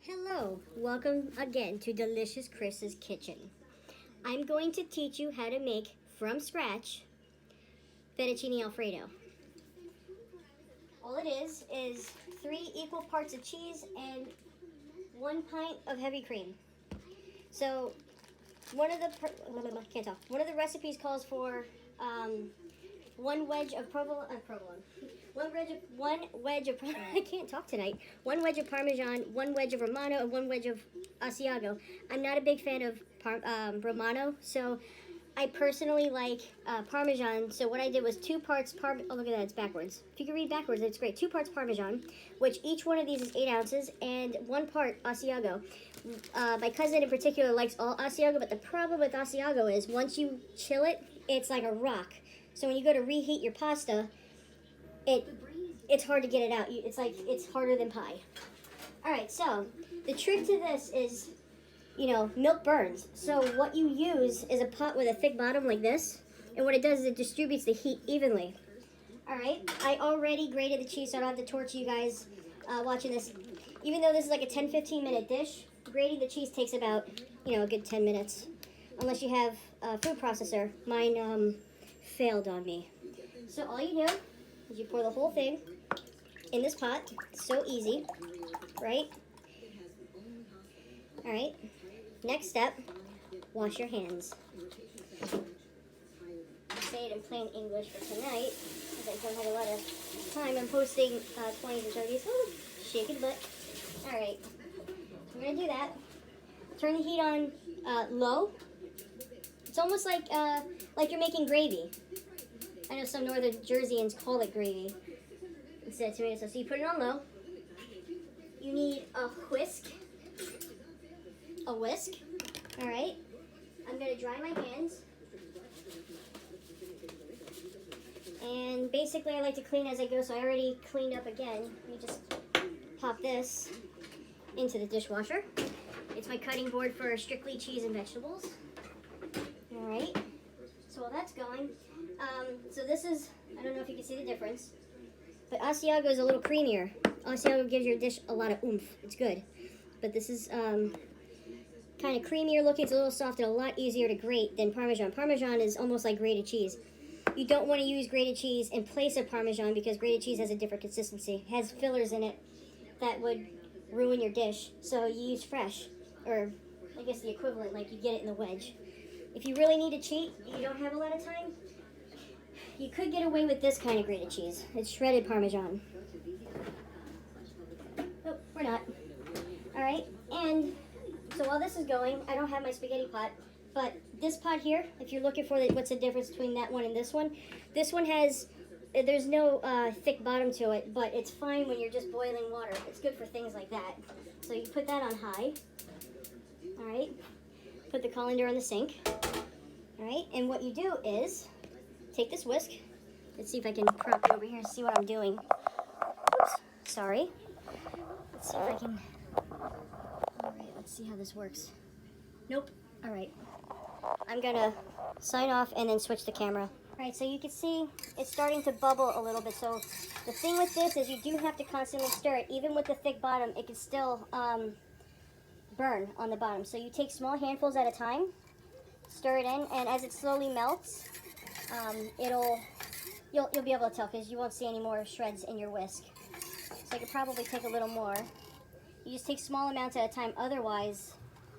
Hello, welcome again to Delicious Chris's Kitchen. I'm going to teach you how to make, from scratch, fettuccine Alfredo. All it is 3 equal parts of cheese and 1 pint of heavy cream. So, one of the recipes calls for 1 wedge of provolone. One wedge of I can't talk tonight. 1 wedge of Parmesan, 1 wedge of Romano, and 1 wedge of Asiago. I'm not a big fan of Romano, so I personally like Parmesan. So what I did was 2 parts oh, look at that, it's backwards. If you can read backwards, it's great. 2 parts Parmesan, which each one of these is 8 ounces, and 1 part Asiago. My cousin in particular likes all Asiago, but the problem with Asiago is once you chill it, it's like a rock. So when you go to reheat your pasta, it's hard to get it out. It's harder than pie. All right, so the trick to this is, milk burns. So what you use is a pot with a thick bottom like this, and what it does is it distributes the heat evenly. All right, I already grated the cheese, so I don't have to torture you guys watching this. Even though this is like a 10-15 minute dish, grating the cheese takes about, a good 10 minutes. Unless you have a food processor. Mine failed on me. So all you do is you pour the whole thing in this pot. It's so easy, right? All right. Next step, wash your hands. I'll say it in plain English for tonight, because I don't have a lot of time. I'm posting 20s and 30s. Oh, shaking butt. All right. We're going to do that. Turn the heat on low. It's almost like you're making gravy. I know some Northern Jerseyans call it gravy instead of tomato sauce. So you put it on low. You need a whisk. All right. I'm going to dry my hands. And basically I like to clean as I go, so I already cleaned up again. You just pop this into the dishwasher. It's my cutting board for strictly cheese and vegetables. All right. So while that's going, so this is, I don't know if you can see the difference, but Asiago is a little creamier. Asiago gives your dish a lot of oomph. It's good. But this is kind of creamier looking. It's a little soft and a lot easier to grate than Parmesan. Parmesan is almost like grated cheese. You don't want to use grated cheese in place of Parmesan because grated cheese has a different consistency. It has fillers in it that would ruin your dish. So you use fresh, or I guess the equivalent, like you get it in the wedge. If you really need to cheat, you don't have a lot of time, you could get away with this kind of grated cheese. It's shredded Parmesan. Oh, we're not. All right, and so while this is going, I don't have my spaghetti pot, but this pot here, if you're looking for what's the difference between that one and this one has, there's no thick bottom to it, but it's fine when you're just boiling water. It's good for things like that. So you put that on high. All right, put the colander on the sink. All right, and what you do is take this whisk. Let's see if I can prop it over here and see what I'm doing. Oops, sorry. Let's see if I can. All right, let's see how this works. Nope. All right. I'm gonna sign off and then switch the camera. All right, so you can see it's starting to bubble a little bit. So the thing with this is you do have to constantly stir it. Even with the thick bottom, it can still burn on the bottom. So you take small handfuls at a time, stir it in, and as it slowly melts, you'll be able to tell because you won't see any more shreds in your whisk. So I could probably take a little more. You just take small amounts at a time, otherwise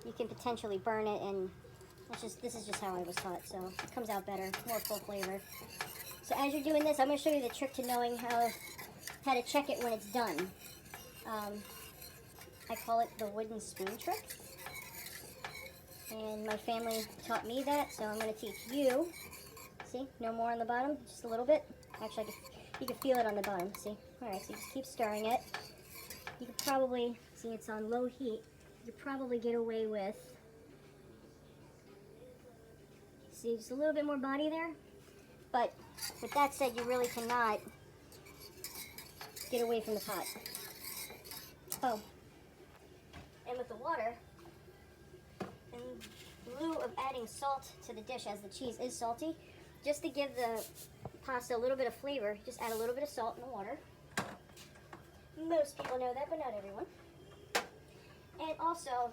you can potentially burn it, and this is just how I was taught, so it comes out better, more full flavor. So as you're doing this, I'm going to show you the trick to knowing how to check it when it's done. I call it the wooden spoon trick, and my family taught me that, so I'm going to teach you. See, no more on the bottom, just a little bit. Actually, you can feel it on the bottom, see? All right, so you just keep stirring it. You could probably, see it's on low heat, you could probably get away with, see, just a little bit more body there. But with that said, you really cannot get away from the pot. Oh, and with the water, in lieu of adding salt to the dish, as the cheese is salty, just to give the pasta a little bit of flavor, just add a little bit of salt in the water. Most people know that, but not everyone. also,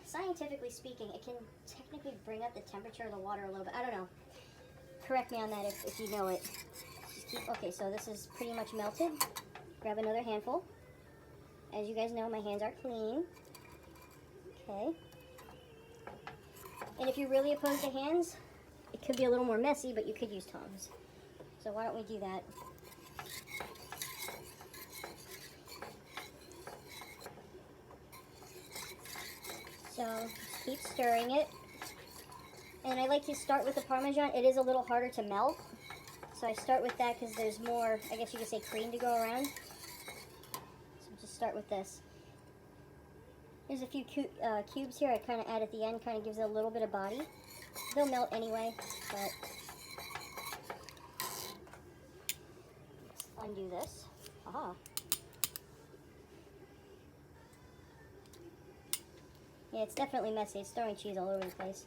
scientifically speaking, it can technically bring up the temperature of the water a little bit. I don't know. Correct me on that if you know it. Okay, so this is pretty much melted. Grab another handful. As you guys know, my hands are clean. Okay. And if you're really opposed to hands, it could be a little more messy, but you could use tongs. So why don't we do that? So just keep stirring it. And I like to start with the Parmesan. It is a little harder to melt. So I start with that because there's more, I guess you could say, cream to go around. So just start with this. There's a few cubes here I kind of add at the end, kind of gives it a little bit of body. They'll melt anyway, but let's undo this. Aha. Yeah, it's definitely messy. It's throwing cheese all over the place.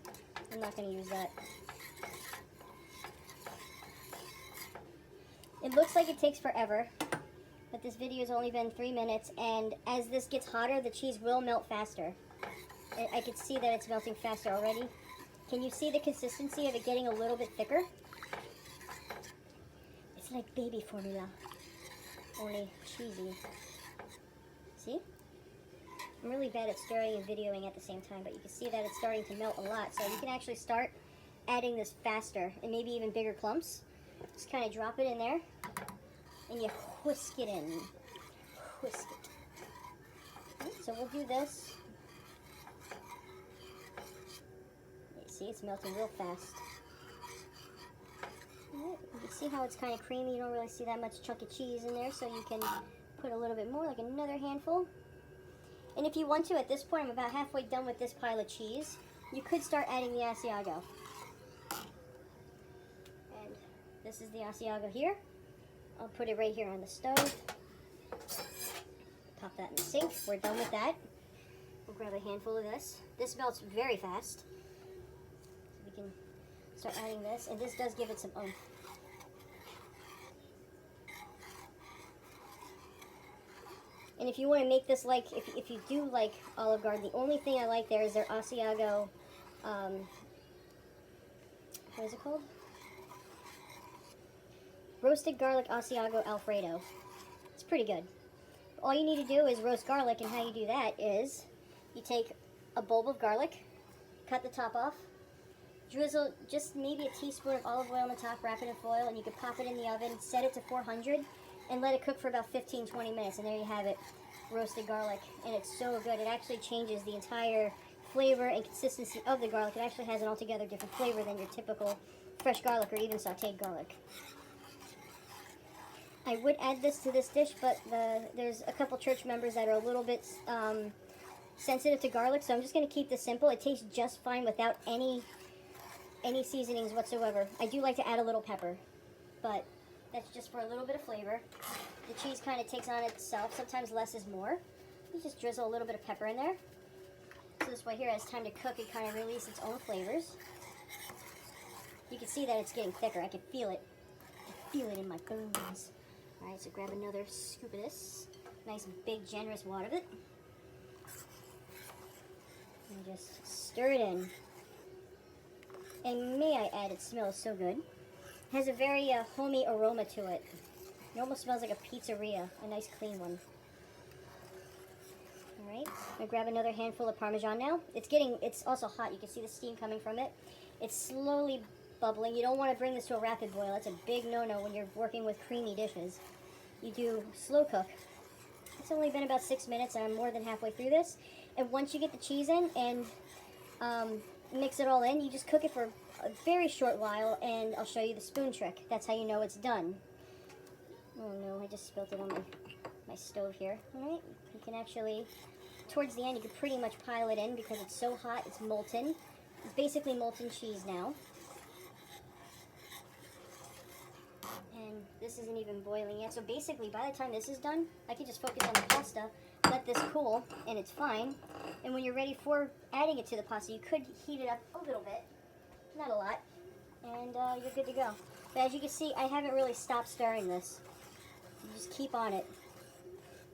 I'm not going to use that. It looks like it takes forever, but this video has only been 3 minutes, and as this gets hotter, the cheese will melt faster. I can see that it's melting faster already. Can you see the consistency of it getting a little bit thicker? It's like baby formula, only cheesy. See? I'm really bad at stirring and videoing at the same time, but you can see that it's starting to melt a lot, so you can actually start adding this faster, and maybe even bigger clumps. Just kind of drop it in there, and you whisk it in. Whisk it. Okay, so we'll do this. You see, it's melting real fast. Right, you can see how it's kind of creamy. You don't really see that much chunk of cheese in there, so you can put a little bit more, like another handful. And if you want to, at this point, I'm about halfway done with this pile of cheese. You could start adding the Asiago. This is the Asiago here. I'll put it right here on the stove. Pop that in the sink. We're done with that. We'll grab a handful of this. This melts very fast. So we can start adding this. And this does give it some oomph. And if you want to make this like, if you do like Olive Garden, the only thing I like there is their Asiago, what is it called? Roasted garlic Asiago Alfredo. It's pretty good. All you need to do is roast garlic, and how you do that is you take a bulb of garlic, cut the top off, drizzle just maybe a teaspoon of olive oil on the top, wrap it in foil, and you can pop it in the oven, set it to 400, and let it cook for about 15-20 minutes, and there you have it, roasted garlic. And it's so good. It actually changes the entire flavor and consistency of the garlic. It actually has an altogether different flavor than your typical fresh garlic or even sauteed garlic. I would add this to this dish, but there's a couple church members that are a little bit sensitive to garlic, so I'm just going to keep this simple. It tastes just fine without any seasonings whatsoever. I do like to add a little pepper, but that's just for a little bit of flavor. The cheese kind of takes on itself. Sometimes less is more. You just drizzle a little bit of pepper in there. So this way here, as time to cook, it kind of releases its own flavors. You can see that it's getting thicker. I can feel it. I feel it in my bones. Alright, so grab another scoop of this. Nice big generous wad of it. And just stir it in. And may I add, it smells so good. It has a very homey aroma to it. It almost smells like a pizzeria, a nice clean one. Alright, I'm going to grab another handful of Parmesan now. It's also hot. You can see the steam coming from it. It's slowly bubbling. You don't want to bring this to a rapid boil. That's a big no-no when you're working with creamy dishes. You do slow cook. It's only been about 6 minutes, and I'm more than halfway through this. And once you get the cheese in and mix it all in, you just cook it for a very short while, and I'll show you the spoon trick. That's how you know it's done. Oh no, I just spilled it on my stove here. Alright, you can actually, towards the end, you can pretty much pile it in because it's so hot, it's molten. It's basically molten cheese now. And this isn't even boiling yet. So basically, by the time this is done, I can just focus on the pasta, let this cool, and it's fine. And when you're ready for adding it to the pasta, you could heat it up a little bit, not a lot, and you're good to go. But as you can see, I haven't really stopped stirring this. You just keep on it.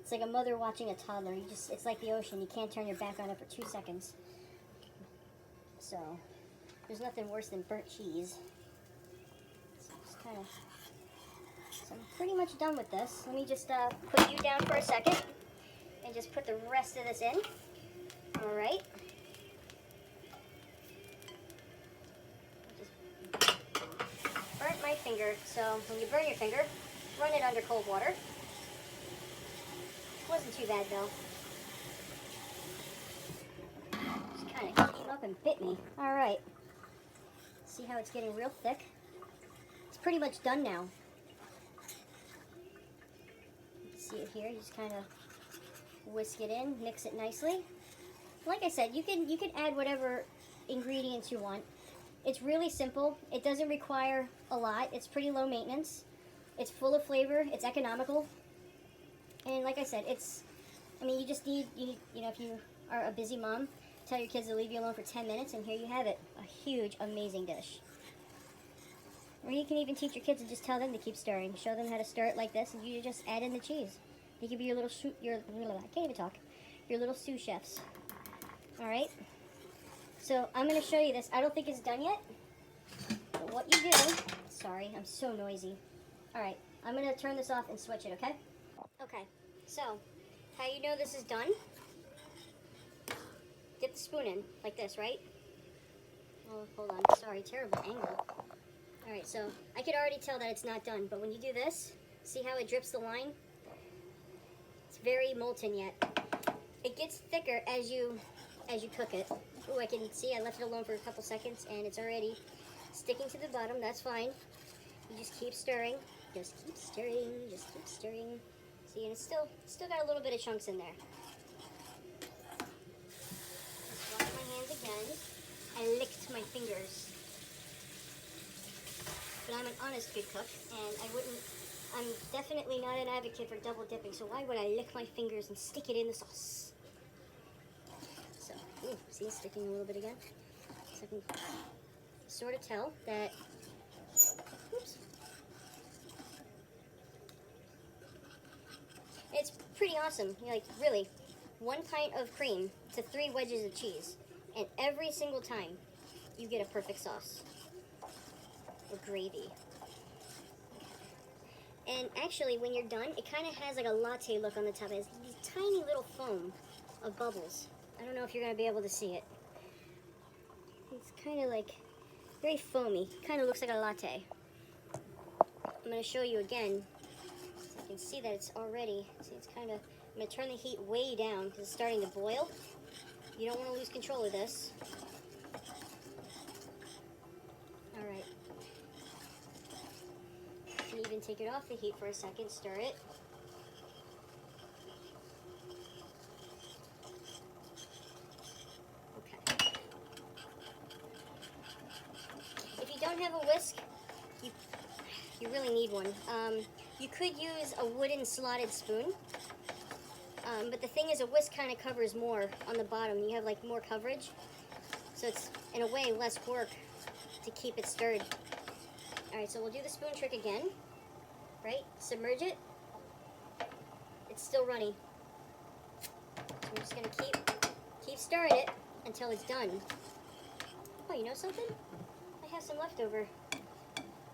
It's like a mother watching a toddler. It's like the ocean. You can't turn your back on it for 2 seconds. So, there's nothing worse than burnt cheese. So, I'm pretty much done with this. Let me just put you down for a second and just put the rest of this in. All right. Just burnt my finger. So, when you burn your finger, run it under cold water. Wasn't too bad though. Just kind of came up and bit me. All right. See how it's getting real thick? It's pretty much done now. You can see it here. You just kind of whisk it in, mix it nicely. Like I said, you can add whatever ingredients you want. It's really simple. It doesn't require a lot. It's pretty low maintenance. It's full of flavor. It's economical. And like I said, you just need, if you are a busy mom, tell your kids to leave you alone for 10 minutes, and here you have it. A huge, amazing dish. Or you can even teach your kids and just tell them to keep stirring. Show them how to stir it like this, and you just add in the cheese. You can be your little I can't even talk. Your little sous chefs. All right? So I'm going to show you this. I don't think it's done yet. But what you do, sorry, I'm so noisy. All right, I'm going to turn this off and switch it, okay? Okay, so how you know this is done? Get the spoon in, like this, right? Oh, hold on, sorry, terrible angle. Alright, so I could already tell that it's not done, but when you do this, see how it drips the line? It's very molten yet. It gets thicker as you cook it. Oh, I can see I left it alone for a couple seconds and it's already sticking to the bottom. That's fine. You just keep stirring. Just keep stirring. Just keep stirring. See, and it's still got a little bit of chunks in there. Just wash my hands again. I licked my fingers. But I'm an honest good cook, and I'm definitely not an advocate for double dipping, so why would I lick my fingers and stick it in the sauce? So, ooh, see it's sticking a little bit again? So I can sort of tell that, oops. It's pretty awesome. Like, really, 1 pint of cream to 3 wedges of cheese, and every single time you get a perfect sauce. Or gravy. And actually, when you're done, it kind of has like a latte look on the top. It has these tiny little foam of bubbles. I don't know if you're going to be able to see it. It's kind of like very foamy. Kind of looks like a latte. I'm going to show you again. So you can see that it's already, see it's kind of, I'm going to turn the heat way down because it's starting to boil. You don't want to lose control of this. Alright. You can even take it off the heat for a second, stir it. Okay. If you don't have a whisk, you really need one. You could use a wooden slotted spoon, but the thing is, a whisk kind of covers more on the bottom. You have like more coverage, so it's in a way less work to keep it stirred. Alright, so we'll do the spoon trick again. Right? Submerge it. It's still runny. So we're just going to keep stirring it until it's done. Oh, you know something? I have some leftover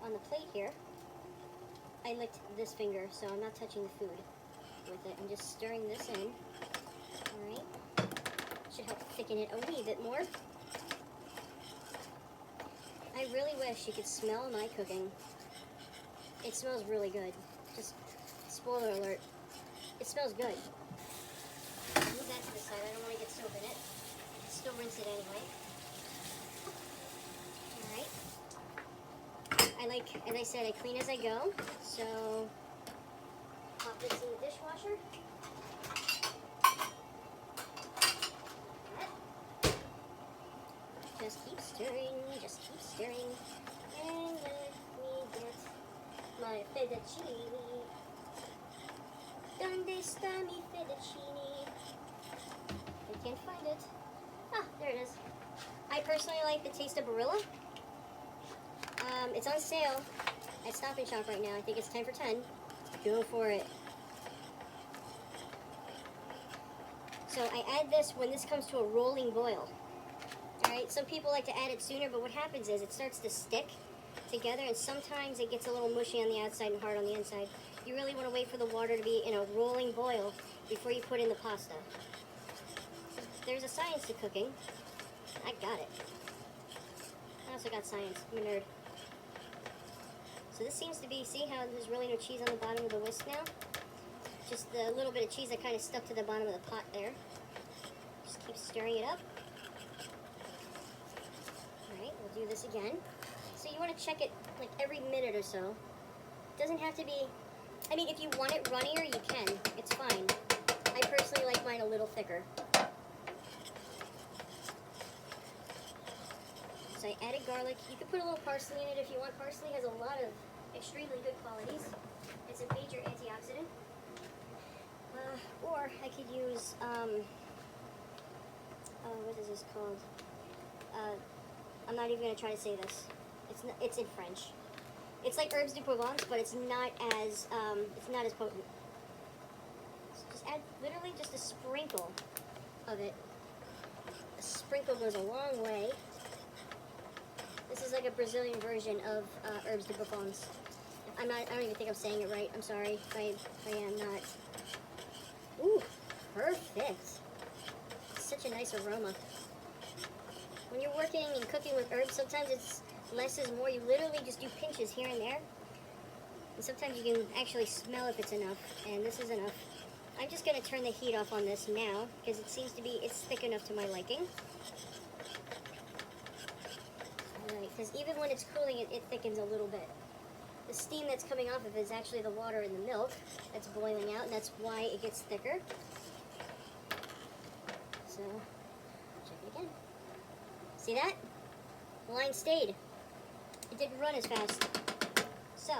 on the plate here. I licked this finger, so I'm not touching the food with it. I'm just stirring this in. Alright. Should help thicken it a wee bit more. I really wish you could smell my cooking. It smells really good. Just spoiler alert. It smells good. Move that to the side. I don't want to get soap in it. Still rinse it anyway. Alright. I like, as I said, I clean as I go. So, pop this in the dishwasher. Just keep stirring, just keep stirring. And let me get my fettuccine. Donde sta mi fettuccine? I can't find it. Ah, there it is. I personally like the taste of Barilla. It's on sale at Stop and Shop right now. I think it's 10 for 10. Go for it. So I add this when this comes to a rolling boil. Alright, some people like to add it sooner, but what happens is it starts to stick together, and sometimes it gets a little mushy on the outside and hard on the inside. You really want to wait for the water to be in a rolling boil before you put in the pasta. There's a science to cooking. I got it. I also got science. I'm a nerd. So this seems to be, see how there's really no cheese on the bottom of the whisk now? Just the little bit of cheese that kind of stuck to the bottom of the pot there. Just keep stirring it up. Alright, we'll do this again. So you want to check it like every minute or so. It doesn't have to be, I mean, if you want it runnier, you can. It's fine. I personally like mine a little thicker. So I added garlic. You could put a little parsley in it if you want. Parsley has a lot of extremely good qualities. It's a major antioxidant. Or I could use, what is this called? I'm not even going to try to say this. It's in French. It's like herbes de Provence, but it's not as potent. So just add literally just a sprinkle of it. A sprinkle goes a long way. This is like a Brazilian version of herbes de Provence. I don't even think I'm saying it right. I'm sorry if I am not. Ooh, perfect. Such a nice aroma. When you're working and cooking with herbs, sometimes it's less is more. You literally just do pinches here and there. And sometimes you can actually smell if it's enough. And this is enough. I'm just going to turn the heat off on this now because it seems to be, it's thick enough to my liking. Alright, because even when it's cooling, it thickens a little bit. The steam that's coming off of it is actually the water in the milk that's boiling out, and that's why it gets thicker. So, check it again. See that? The line stayed. It didn't run as fast. So,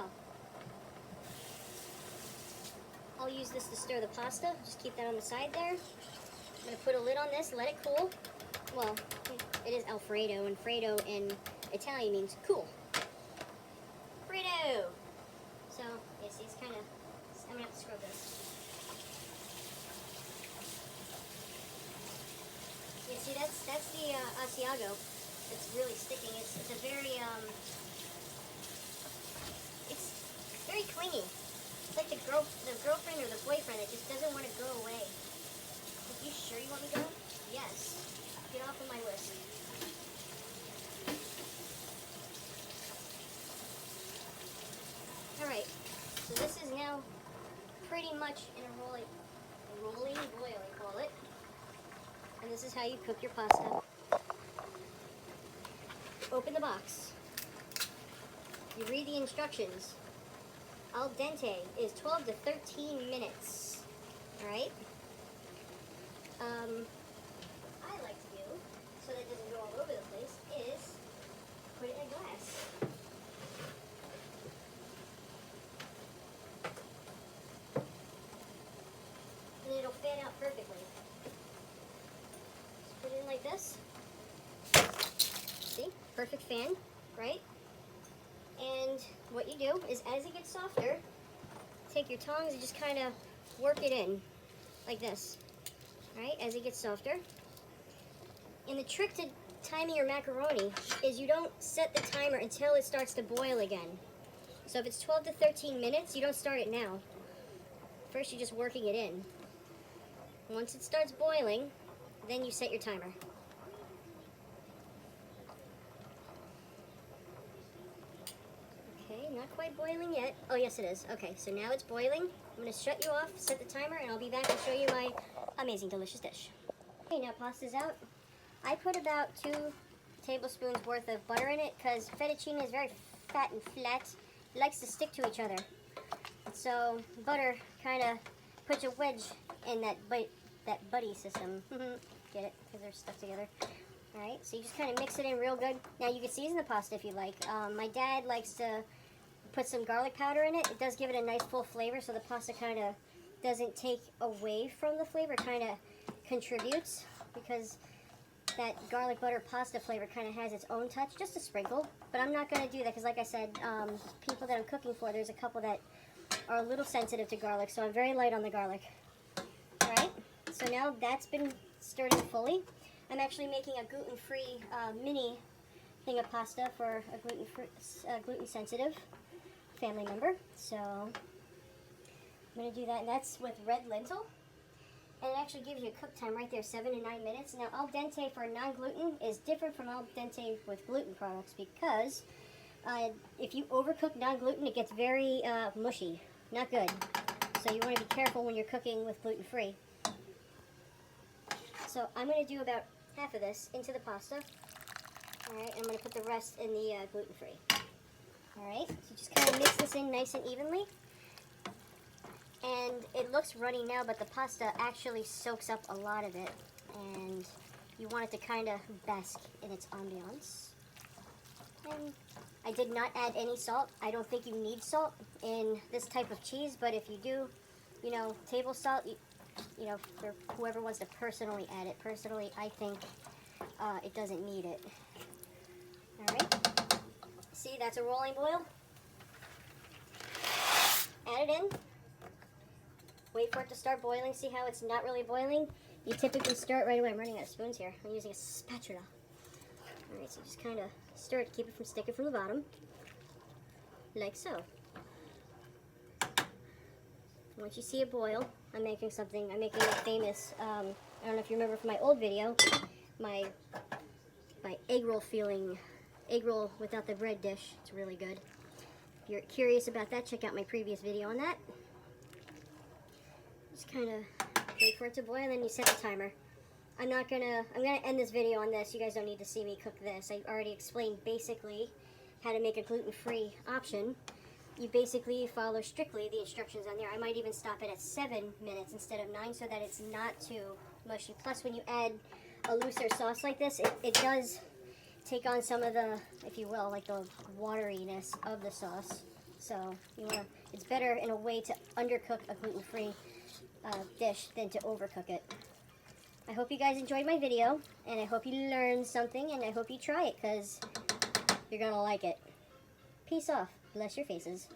I'll use this to stir the pasta. Just keep that on the side there. I'm going to put a lid on this, let it cool. Well, it is Alfredo, and Fredo in Italian means cool. Alfredo! So, yeah, see, it's kind of, I'm going to have to scrub this. Yeah, see, that's the Asiago. It's really sticking. It's a very, it's very clingy. It's like the girlfriend or the boyfriend that just doesn't want to go away. Are you sure you want me to go? Yes. Get off of my list. Alright, so this is now pretty much in a rolling boil, I call it. And this is how you cook your pasta. Open the box. You read the instructions. Al dente is 12 to 13 minutes. Alright? I like to do, so that it doesn't go all over the place, is put it in a glass. And it'll fan out perfectly. Just put it in like this. See? Perfect fan, right? And what you do is as it gets softer, take your tongs and just kind of work it in like this, right? As it gets softer. And the trick to timing your macaroni is you don't set the timer until it starts to boil again. So if it's 12 to 13 minutes, you don't start it now. First you're just working it in. Once it starts boiling, then you set your timer. Okay, not quite boiling yet. Oh, yes it is. Okay, so now it's boiling. I'm going to shut you off, set the timer, and I'll be back and show you my amazing, delicious dish. Okay, now pasta's out. I put about 2 tablespoons worth of butter in it because fettuccine is very fat and flat. It likes to stick to each other. So butter kind of puts a wedge in that buddy system. Get it? Because they're stuck together. Alright, so you just kind of mix it in real good. Now you can season the pasta if you like. My dad likes to put some garlic powder in it. It does give it a nice full flavor so the pasta kind of doesn't take away from the flavor. It kind of contributes because that garlic butter pasta flavor kind of has its own touch, just a sprinkle. But I'm not going to do that because, like I said, people that I'm cooking for, there's a couple that are a little sensitive to garlic, so I'm very light on the garlic. Alright, So now that's been stirred in fully. I'm actually making a gluten-free mini thing of pasta for a gluten-sensitive family member. So I'm going to do that, and that's with red lentil. And it actually gives you a cook time right there, 7 to 9 minutes. Now, al dente for non-gluten is different from al dente with gluten products because if you overcook non-gluten, it gets very mushy. Not good. So you want to be careful when you're cooking with gluten-free. So I'm going to do about half of this into the pasta. Alright, I'm going to put the rest in the gluten-free. Alright, so just kind of mix this in nice and evenly. And it looks runny now, but the pasta actually soaks up a lot of it. And you want it to kind of bask in its ambiance. And I did not add any salt. I don't think you need salt in this type of cheese, but if you do, you know, table salt, you know, for whoever wants to personally add it. Personally, I think it doesn't need it. Alright, see, that's a rolling boil. Add it in. Wait for it to start boiling. See how it's not really boiling? You typically stir it right away. I'm running out of spoons here. I'm using a spatula. Alright, so just kind of stir it to keep it from sticking from the bottom. Like so. Once you see it boil, I'm making a famous, I don't know if you remember from my old video, my egg roll without the bread dish. It's really good. If you're curious about that, check out my previous video on that. Just kind of wait for it to boil, and then you set the timer. I'm gonna end this video on this. You guys don't need to see me cook this. I already explained basically how to make a gluten-free option. You basically follow strictly the instructions on there. I might even stop it at 7 minutes instead of 9 so that it's not too mushy. Plus, when you add a looser sauce like this, it does take on some of the, if you will, like the wateriness of the sauce. So it's better in a way to undercook a gluten-free dish than to overcook it. I hope you guys enjoyed my video, and I hope you learned something, and I hope you try it because you're gonna like it. Peace off. Bless your faces.